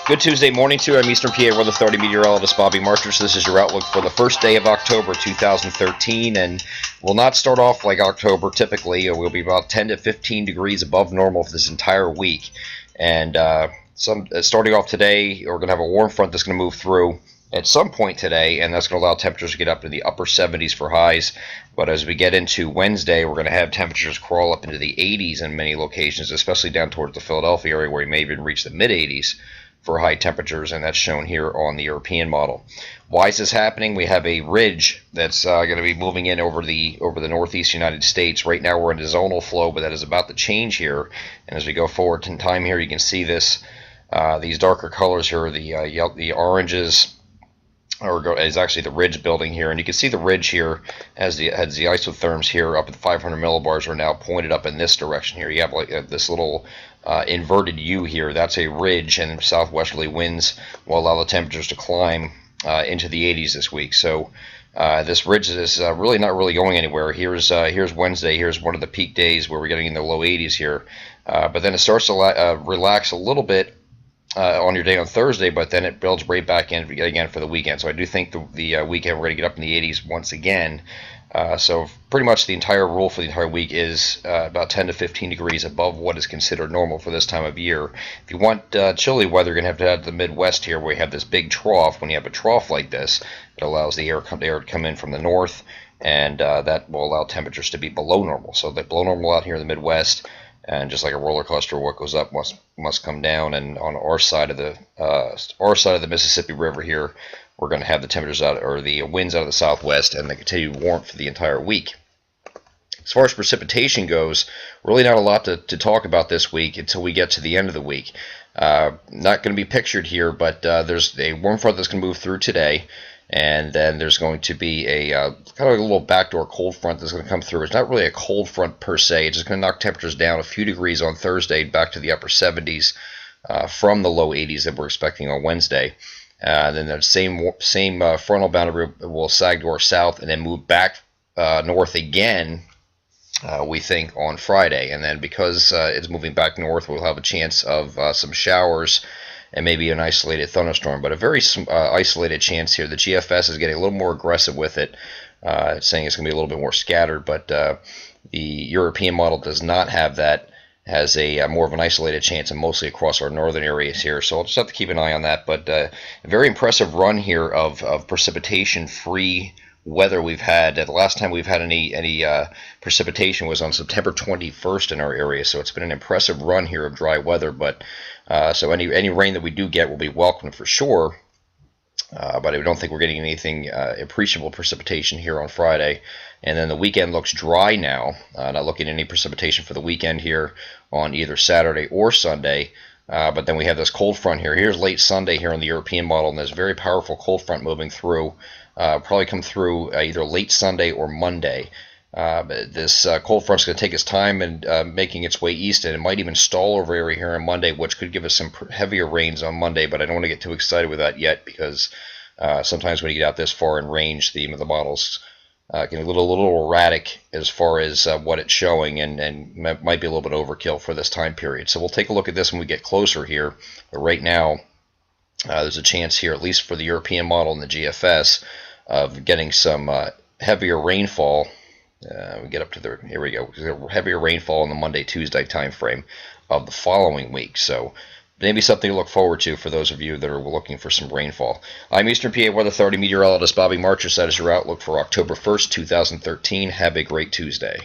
Good Tuesday morning to you. I'm Eastern PA Weather Authority meteorologist Bobby Marchers. This is your outlook for the first day of October 2013, and we'll not start off like October typically. We'll be about 10 to 15 degrees above normal for this entire week. And starting off today, we're going to have a warm front that's going to move through at some point today, and that's going to allow temperatures to get up to the upper 70s for highs. But as we get into Wednesday, we're going to have temperatures crawl up into the 80s in many locations, especially down towards the Philadelphia area where we may even reach the mid-80s for high temperatures, and that's shown here on the European model. Why is this happening? We have a ridge that's going to be moving in over the northeast United States. Right now we're in a zonal flow, but that is about to change here. And as we go forward in time here, you can see this. These darker colors here, the oranges, is actually the ridge building here, and you can see the ridge here has the isotherms here up at 500 millibars are now pointed up in this direction here. You have like this little inverted U here. That's a ridge, and southwesterly winds will allow the temperatures to climb into the 80s this week. So this ridge is really not going anywhere. Here's Wednesday. Here's one of the peak days where we're getting in the low 80s here, but then it starts to relax a little bit on your day on Thursday, but then it builds right back in again for the weekend. So I do think the weekend we're going to get up in the 80s once again. So pretty much the entire rule for the entire week is about 10 to 15 degrees above what is considered normal for this time of year. If you want chilly weather, you're going to have to head to the Midwest here, where you have this big trough. When you have a trough like this, it allows the air to come in from the north, and that will allow temperatures to be below normal. So they're below normal out here in the Midwest. And just like a roller coaster, what goes up must come down. And on our side of the Mississippi River here, we're going to have the temperatures out, or the winds out of the southwest, and the continued warmth for the entire week. As far as precipitation goes, really not a lot to talk about this week until we get to the end of the week. Not going to be pictured here, but there's a warm front that's going to move through today. And then there's going to be a kind of a little backdoor cold front that's going to come through. It's not really a cold front per se. It's just going to knock temperatures down a few degrees on Thursday back to the upper 70s from the low 80s that we're expecting on Wednesday. Then the same frontal boundary will sag to our south and then move back north again, we think, on Friday. And then because it's moving back north, we'll have a chance of some showers and maybe an isolated thunderstorm, but a very isolated chance here. The GFS is getting a little more aggressive with it, saying it's going to be a little bit more scattered, but the European model does not have that, has a more of an isolated chance, and mostly across our northern areas here. So I'll just have to keep an eye on that, but a very impressive run here of precipitation-free weather we've had. The last time we've had any precipitation was on September 21st in our area, so it's been an impressive run here of dry weather. But so any rain that we do get will be welcome for sure, but I don't think we're getting anything appreciable precipitation here on Friday. And then the weekend looks dry now. Not looking at any precipitation for the weekend here on either Saturday or Sunday. But then we have this cold front here. Here's late Sunday here on the European model, and there's very powerful cold front moving through. Probably come through either late Sunday or Monday. This cold front is going to take its time and making its way east, and it might even stall over area here on Monday, which could give us some heavier rains on Monday. But I don't want to get too excited with that yet, because sometimes when you get out this far in range, the models get a little erratic as far as what it's showing, and might be a little bit overkill for this time period. So we'll take a look at this when we get closer here. But right now, there's a chance here, at least for the European model and the GFS, of getting some heavier rainfall. We get up to here we go, heavier rainfall in the Monday-Tuesday time frame of the following week. So maybe something to look forward to for those of you that are looking for some rainfall. I'm Eastern PA Weather Authority meteorologist Bobby Marchers. That is your outlook for October 1st, 2013. Have a great Tuesday.